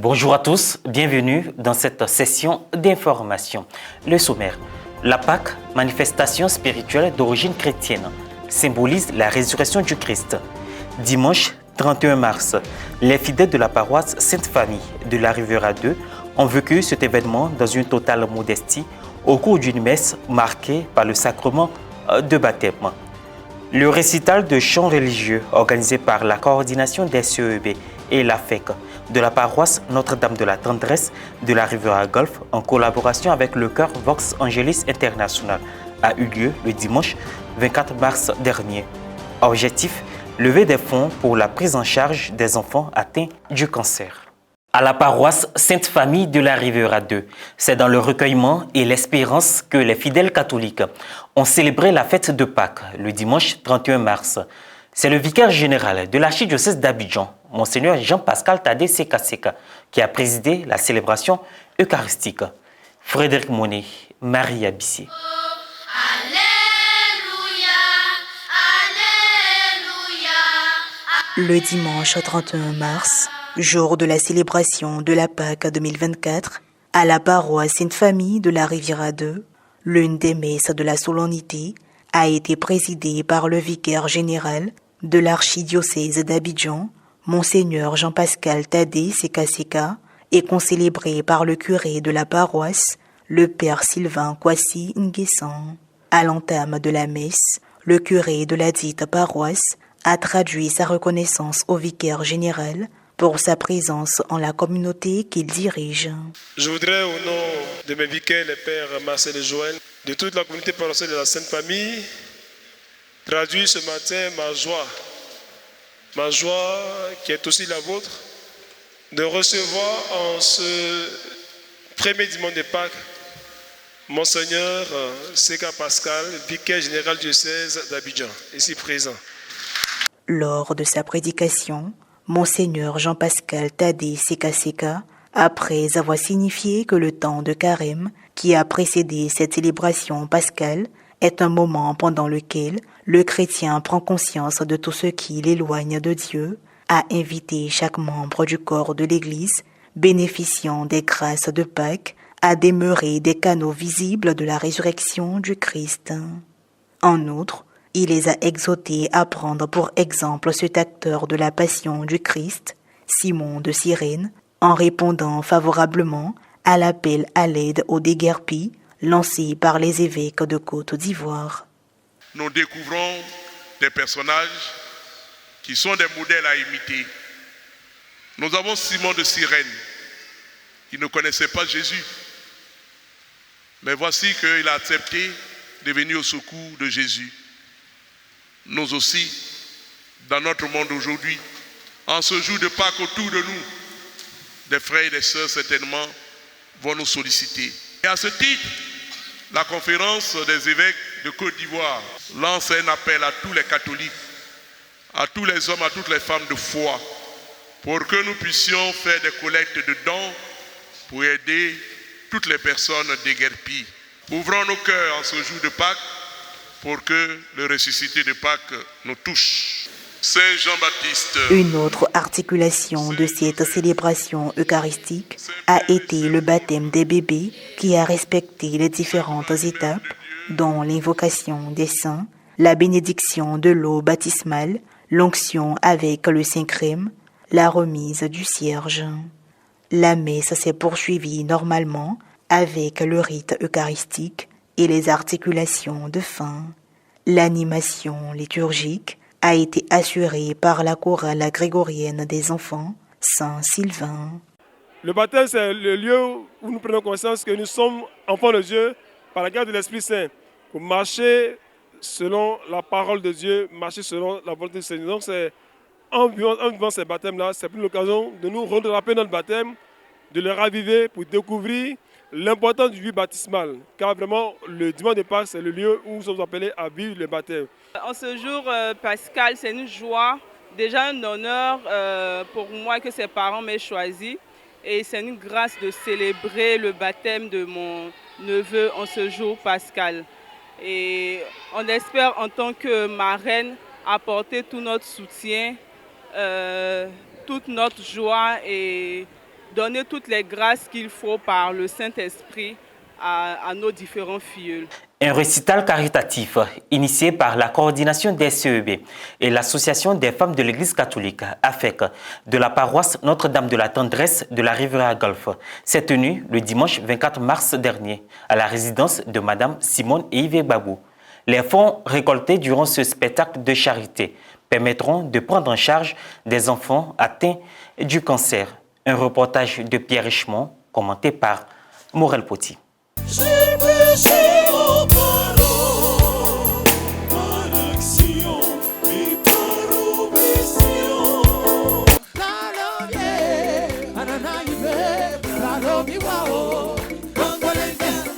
Bonjour à tous, bienvenue dans cette session d'information. Le sommaire. La Pâque, manifestation spirituelle d'origine chrétienne, symbolise la résurrection du Christ. Dimanche 31 mars, les fidèles de la paroisse Sainte-Famille de la Riviera 2 ont vécu cet événement dans une totale modestie au cours d'une messe marquée par le sacrement de baptême. Le récital de chants religieux organisé par la coordination des CEB et la FEC de la paroisse Notre-Dame de la Tendresse de la Riviera Golfe en collaboration avec le chœur Vox Angelis International a eu lieu le dimanche 24 mars dernier. Objectif, lever des fonds pour la prise en charge des enfants atteints du cancer. À la paroisse Sainte-Famille de la Riviera 2, c'est dans le recueillement et l'espérance que les fidèles catholiques ont célébré la fête de Pâques le dimanche 31 mars. C'est le vicaire général de l'archidiocèse d'Abidjan, Monseigneur Jean-Pascal Tadé Sekaseka, qui a présidé la célébration eucharistique. Frédéric Monet, Marie Abissier. Le dimanche 31 mars, jour de la célébration de la Pâque 2024, à la paroisse Sainte-Famille de la Riviera 2, l'une des messes de la solennité a été présidée par le vicaire général de l'archidiocèse d'Abidjan, Monseigneur Jean-Pascal Tadé Sekaseka, et concélébrée par le curé de la paroisse, le père Sylvain Kwasi Nguessan. À l'entame de la messe, le curé de la dite paroisse a traduit sa reconnaissance au vicaire général pour sa présence en la communauté qu'il dirige. Je voudrais, au nom de mes vicaires, les pères Marcel et Joël, de toute la communauté paroissiale de la Sainte Famille, traduire ce matin ma joie qui est aussi la vôtre, de recevoir en ce premier dimanche de Pâques, Monseigneur Seka Pascal, vicaire général du diocèse d'Abidjan, ici présent. Lors de sa prédication, Monseigneur Jean-Pascal Tadé Sekaseka, après avoir signifié que le temps de carême qui a précédé cette célébration pascale est un moment pendant lequel le chrétien prend conscience de tout ce qui l'éloigne de Dieu, a invité chaque membre du corps de l'Église, bénéficiant des grâces de Pâques, à demeurer des canaux visibles de la résurrection du Christ. En outre, il les a exhortés à prendre pour exemple cet acteur de la passion du Christ, Simon de Cyrène, en répondant favorablement à l'appel à l'aide aux déguerpis lancé par les évêques de Côte d'Ivoire. Nous découvrons des personnages qui sont des modèles à imiter. Nous avons Simon de Cyrène, qui ne connaissait pas Jésus. Mais voici qu'il a accepté de venir au secours de Jésus. Nous aussi, dans notre monde aujourd'hui, en ce jour de Pâques autour de nous, des frères et des sœurs certainement vont nous solliciter. Et à ce titre, la conférence des évêques de Côte d'Ivoire lance un appel à tous les catholiques, à tous les hommes, à toutes les femmes de foi, pour que nous puissions faire des collectes de dons pour aider toutes les personnes déguerpies. Ouvrons nos cœurs en ce jour de Pâques pour que le ressuscité de Pâques nous touche. Saint Jean-Baptiste. Une autre articulation de cette célébration eucharistique a été le baptême des bébés qui a respecté les différentes étapes, dont l'invocation des saints, la bénédiction de l'eau baptismale, l'onction avec le Saint-Crème, la remise du cierge. La messe s'est poursuivie normalement avec le rite eucharistique et les articulations de fin. L'animation liturgique a été assurée par la chorale grégorienne des enfants, Saint-Sylvain. Le baptême, c'est le lieu où nous prenons conscience que nous sommes enfants de Dieu par la grâce de l'Esprit Saint, pour marcher selon la parole de Dieu, marcher selon la volonté du Seigneur. Donc, en vivant ces baptêmes-là, c'est pour l'occasion de nous redrappeler notre baptême, de le raviver pour découvrir l'importance du vie baptismal, car vraiment le dimanche de Pâques, c'est le lieu où nous sommes appelés à vivre le baptême. En ce jour pascal, c'est une joie, déjà un honneur pour moi que ses parents m'aient choisi. Et c'est une grâce de célébrer le baptême de mon neveu en ce jour pascal. Et on espère en tant que marraine apporter tout notre soutien, toute notre joie et donner toutes les grâces qu'il faut par le Saint-Esprit à nos différents filleuls. Un récital caritatif initié par la coordination des CEB et l'Association des femmes de l'Église catholique AFEC de la paroisse Notre-Dame de la Tendresse de la Riviera Golfe s'est tenu le dimanche 24 mars dernier à la résidence de Madame Simone et Yves Babou. Les fonds récoltés durant ce spectacle de charité permettront de prendre en charge des enfants atteints du cancer. Un reportage de Pierre Richemont commenté par Morel Poti.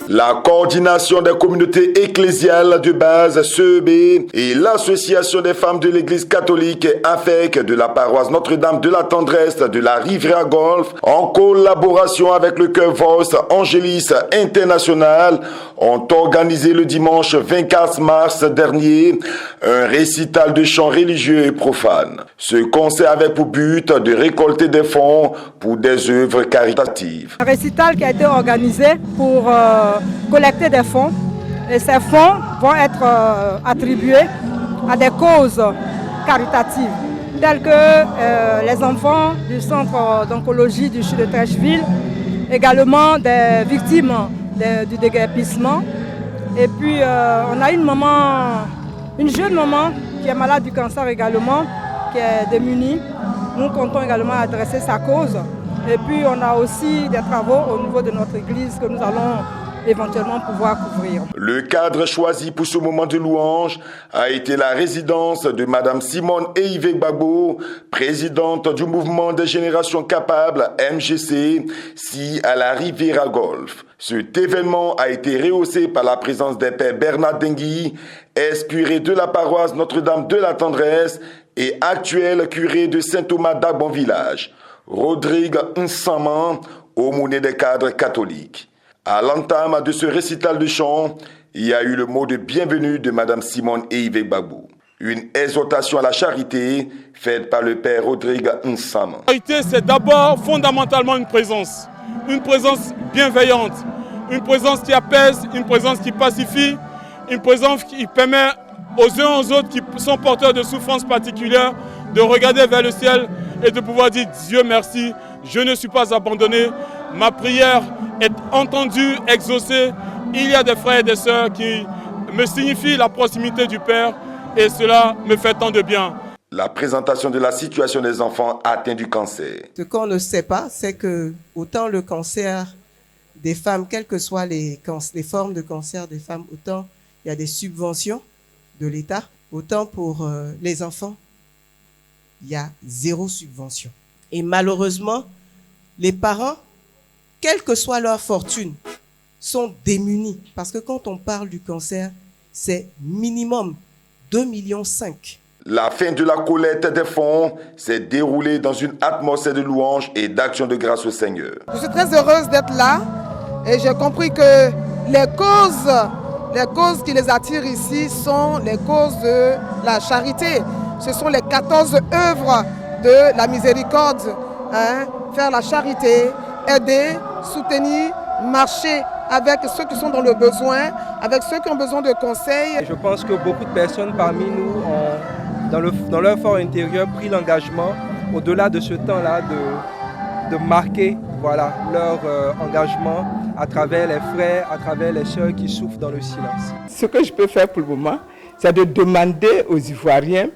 La coordination des communautés ecclésiales de base CEB et l'Association des femmes de l'Église catholique AFEC de la paroisse Notre-Dame de la Tendresse de la Riviera Golfe, en collaboration avec le chœur Voice Angelis International, ont organisé le dimanche 24 mars dernier un récital de chants religieux et profanes. Ce concert avait pour but de récolter des fonds pour des œuvres caritatives. Un récital qui a été organisé pour collecter des fonds et ces fonds vont être attribués à des causes caritatives telles que les enfants du centre d'oncologie du CHU de Trècheville, également des victimes du déguerpissement. Et puis on a une jeune maman qui est malade du cancer également, qui est démunie. Nous comptons également adresser sa cause. Et puis on a aussi des travaux au niveau de notre église que nous allons éventuellement pouvoir couvrir. Le cadre choisi pour ce moment de louange a été la résidence de Madame Simone et Yves Babou, présidente du mouvement des générations capables MGC, si à la Riviera Golfe. Cet événement a été rehaussé par la présence des pères Bernard Dengui, ex-curé de la paroisse Notre-Dame de la Tendresse et actuel curé de Saint-Thomas d'Agbon Village, Rodrigue Nsaman, aumônier des cadres catholiques. À l'entame de ce récital de chant, il y a eu le mot de bienvenue de Madame Simone et Yves Babou. Une exhortation à la charité faite par le père Rodrigue Nsaman. La charité, c'est d'abord fondamentalement une présence bienveillante, une présence qui apaise, une présence qui pacifie, une présence qui permet aux uns aux autres qui sont porteurs de souffrances particulières de regarder vers le ciel et de pouvoir dire Dieu merci, je ne suis pas abandonné, ma prière est entendue, exaucée. Il y a des frères et des sœurs qui me signifient la proximité du Père et cela me fait tant de bien. La présentation de la situation des enfants atteints du cancer. Ce qu'on ne sait pas, c'est que autant le cancer des femmes, quelles que soient les formes de cancer des femmes, autant il y a des subventions de l'État, autant pour les enfants, il y a 0 subvention. Et malheureusement, les parents, quelle que soit leur fortune, sont démunis. Parce que quand on parle du cancer, c'est minimum 2,5 millions. La fin de la collecte des fonds s'est déroulée dans une atmosphère de louange et d'action de grâce au Seigneur. Je suis très heureuse d'être là et j'ai compris que les causes qui les attirent ici sont les causes de la charité. Ce sont les 14 œuvres de la miséricorde. Faire la charité, aider, soutenir, marcher avec ceux qui sont dans le besoin, avec ceux qui ont besoin de conseils. Je pense que beaucoup de personnes parmi nous ont, dans leur fort intérieur, pris l'engagement, au-delà de ce temps-là, de marquer leur engagement à travers les frères, à travers les sœurs qui souffrent dans le silence. Ce que je peux faire pour le moment, c'est de demander aux Ivoiriens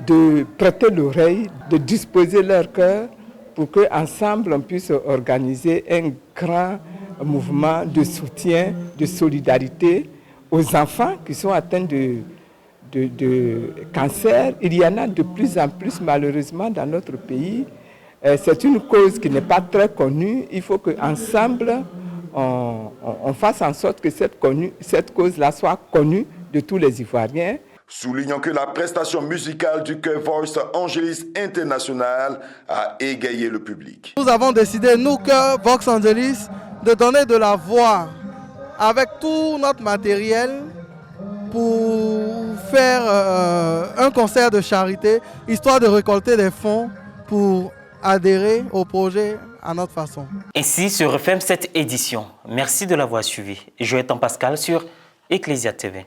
de prêter l'oreille, de disposer leur cœur pour qu'ensemble on puisse organiser un grand mouvement de soutien, de solidarité aux enfants qui sont atteints de cancer. Il y en a de plus en plus malheureusement dans notre pays. C'est une cause qui n'est pas très connue. Il faut qu'ensemble on fasse en sorte que cette cause-là soit connue de tous les Ivoiriens. Soulignons que la prestation musicale du chœur Voice Angelis International a égayé le public. Nous avons décidé, nous, chœur Vox Angelis, de donner de la voix avec tout notre matériel pour faire un concert de charité, histoire de récolter des fonds pour adhérer au projet à notre façon. Ainsi se referme cette édition. Merci de l'avoir suivi. Joëtan Pascal sur Ecclesia TV.